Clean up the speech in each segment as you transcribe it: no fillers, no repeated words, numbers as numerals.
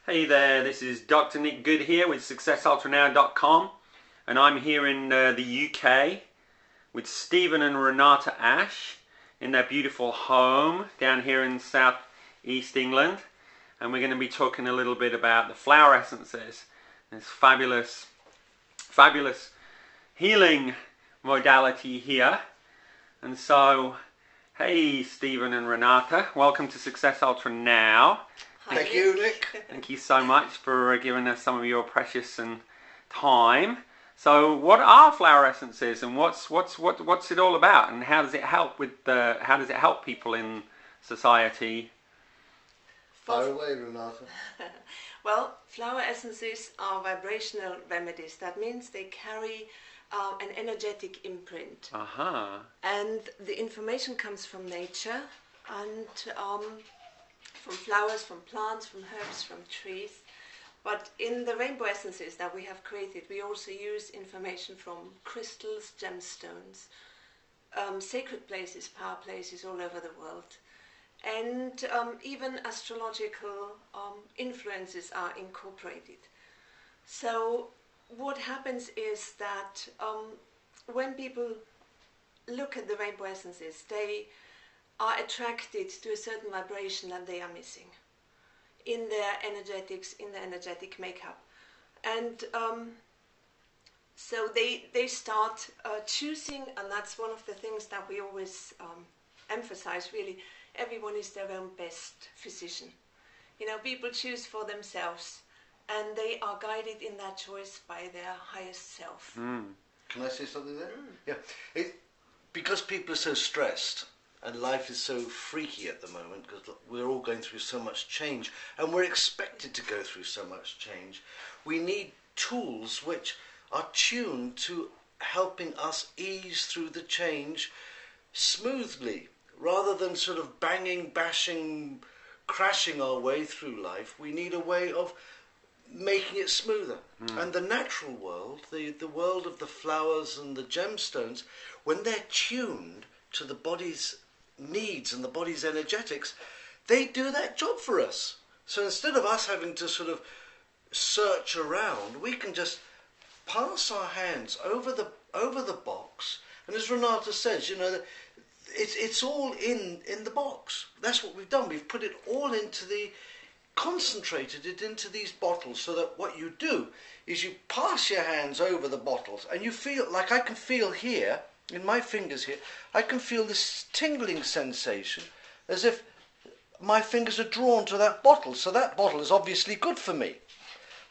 Hey there, this is Dr. Nick Good here with SuccessUltraNow.com, and I'm here in the UK with Stephen and Renata Ash in their beautiful home down here in South East England, and we're going to be talking a little bit about the flower essences, this fabulous healing modality here. And so, hey Stephen and Renata, welcome to Success Ultra Now. Thank you, Nick. Thank you so much for giving us some of your precious time. So, what are flower essences, and what's it all about, and how does it help people in society? Fire away, Renata. Well, flower essences are vibrational remedies. That means they carry an energetic imprint. And the information comes from nature and from flowers, from plants, from herbs, from trees. But in the rainbow essences that we have created, we also use information from crystals, gemstones, sacred places, power places all over the world. And even astrological influences are incorporated. So what happens is that when people look at the rainbow essences, they are attracted to a certain vibration that they are missing in their energetics, in their energetic makeup. And so they start choosing, and that's one of the things that we always emphasize really, everyone is their own best physician. You know, people choose for themselves, and they are guided in that choice by their highest self. Can I say something there? Yeah. Because people are so stressed, and life is so freaky at the moment, because we're all going through so much change, and we're expected to go through so much change. We need tools which are tuned to helping us ease through the change smoothly, rather than sort of banging, bashing, crashing our way through life. We need a way of making it smoother. And the natural world, the world of the flowers and the gemstones, when they're tuned to the body's needs and the body's energetics, they do that job for us. So instead of us having to sort of search around, we can just pass our hands over the box. And as Renata says, you know, it's all in the box. That's what we've done. We've put it all concentrated it into these bottles, so that what you do is you pass your hands over the bottles, and you feel, like I can feel here, in my fingers here, I can feel this tingling sensation as if my fingers are drawn to that bottle. So that bottle is obviously good for me.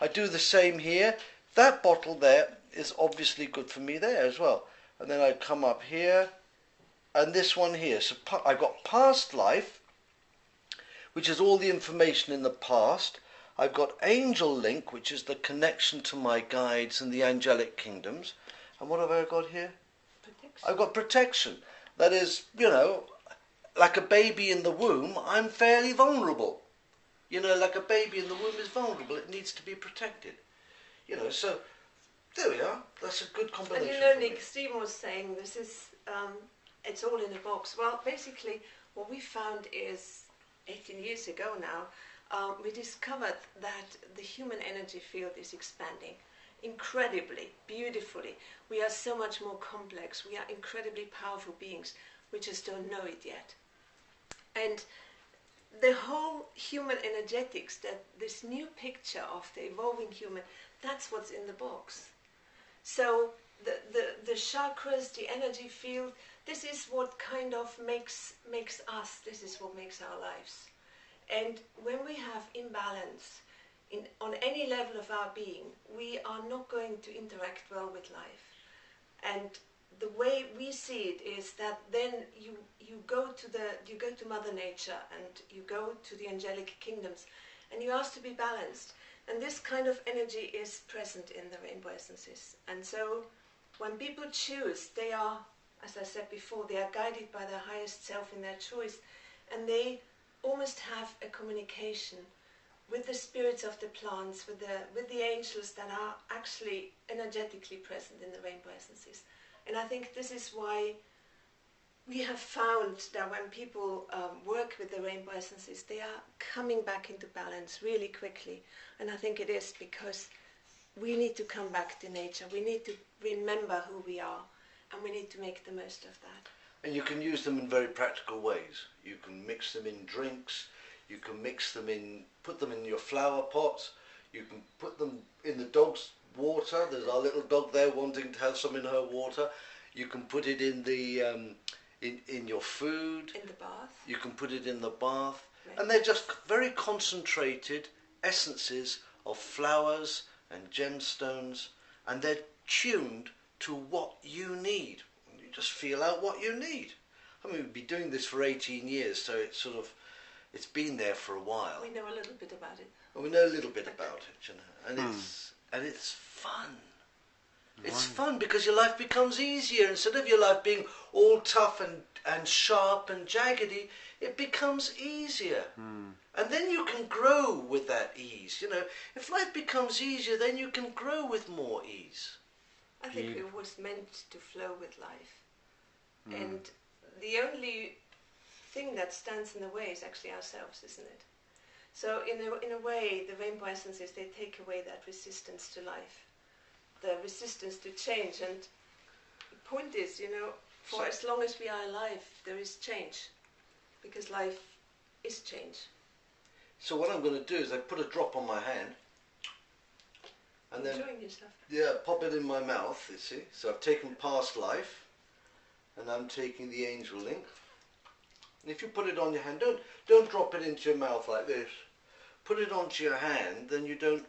I do the same here. That bottle there is obviously good for me there as well. And then I come up here, and this one here. So I've got past life, which is all the information in the past. I've got angel link, which is the connection to my guides and the angelic kingdoms. And what have I got here? I've got protection. That is, you know, like a baby in the womb, I'm fairly vulnerable. You know, like a baby in the womb is vulnerable. It needs to be protected. You know, so there we are. That's a good combination. And you know, Nick, Stephen was saying this is, it's all in a box. Well, basically, what we found is 18 years ago now, we discovered that the human energy field is expanding incredibly, beautifully. We are so much more complex. We are incredibly powerful beings. We just don't know it yet. And the whole human energetics, that this new picture of the evolving human, that's what's in the box. So the chakras, the energy field, this is what kind of makes us, this is what makes our lives. And when we have imbalance on any level of our being, we are not going to interact well with life. And the way we see it is that then you go to Mother Nature, and you go to the angelic kingdoms, and you ask to be balanced. And this kind of energy is present in the rainbow essences. And so when people choose, they are, as I said before, they are guided by their highest self in their choice, and they almost have a communication with the spirits of the plants, with the angels that are actually energetically present in the rainbow essences. And I think this is why we have found that when people work with the rainbow essences, they are coming back into balance really quickly. And I think it is because we need to come back to nature. We need to remember who we are, and we need to make the most of that. And you can use them in very practical ways. You can mix them in drinks. You can mix them in, put them in your flower pots. You can put them in the dog's water. There's our little dog there wanting to have some in her water. You can put it in the in your food. In the bath. You can put it in the bath. Right. And they're just very concentrated essences of flowers and gemstones, and they're tuned to what you need. You just feel out what you need. I mean, we've been doing this for 18 years, so it's been there for a while. We know a little bit about it. Well, we know a little bit about it, you know, and it's fun. It's fun because your life becomes easier. Instead of your life being all tough and sharp and jaggedy, it becomes easier. And then you can grow with that ease. You know, if life becomes easier, then you can grow with more ease. I think we was meant to flow with life. And the only thing that stands in the way is actually ourselves, isn't it? So in a way, the rainbow essences, they take away that resistance to life, the resistance to change. And the point is, you know, for as long as we are alive, there is change, because life is change. So what I'm going to do is I put a drop on my hand, and then Enjoying yourself. pop it in my mouth. You see, so I've taken past life, and I'm taking the angel link. And if you put it on your hand, don't drop it into your mouth like this. Put it onto your hand, then you don't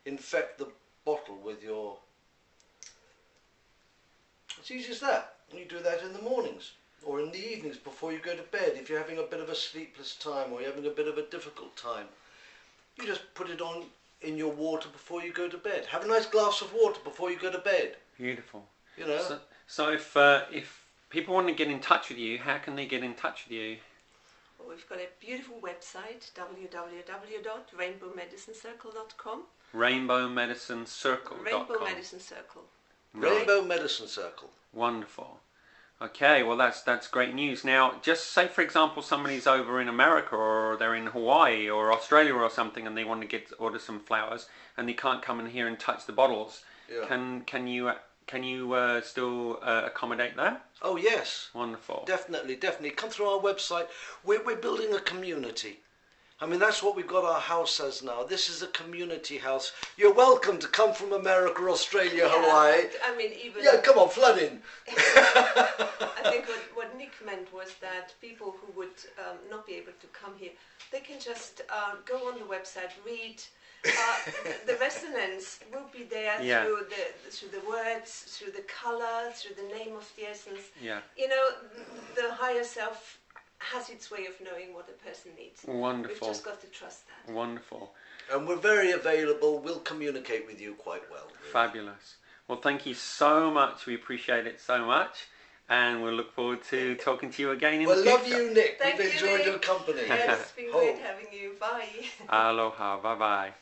infect the bottle with your... It's easy as that. You do that in the mornings or in the evenings before you go to bed. If you're having a bit of a sleepless time or you're having a bit of a difficult time, you just put it on in your water before you go to bed. Have a nice glass of water before you go to bed. Beautiful. You know. So if people want to get in touch with you, how can they get in touch with you? Well, we've got a beautiful website, www.rainbowmedicinecircle.com. RainbowMedicineCircle.com. Rainbow Medicine Circle. Rainbow Medicine Circle. Wonderful. Okay, well that's great news. Now, just say for example somebody's over in America or they're in Hawaii or Australia or something, and they want to order some flowers, and they can't come in here and touch the bottles. Yeah. Can you still accommodate that? Oh yes. Wonderful. Definitely. Come through our website. We're building a community. I mean, that's what we've got our house as now. This is a community house. You're welcome to come from America, Australia, Hawaii. I mean, even... Yeah, come on, flood in. I think what Nick meant was that people who would not be able to come here, they can just go on the website, read. The resonance will be there through the words, through the colour, through the name of the essence. Yeah. You know, the higher self has its way of knowing what a person needs. Wonderful. We've just got to trust that. Wonderful. And we're very available. We'll communicate with you quite well. Really. Fabulous. Well, thank you so much. We appreciate it so much. And we'll look forward to talking to you again in the future. Well, love you, Nick. Thank We've you, enjoyed Nick. your company. Yes, it's been great having you. Bye. Aloha. Bye-bye.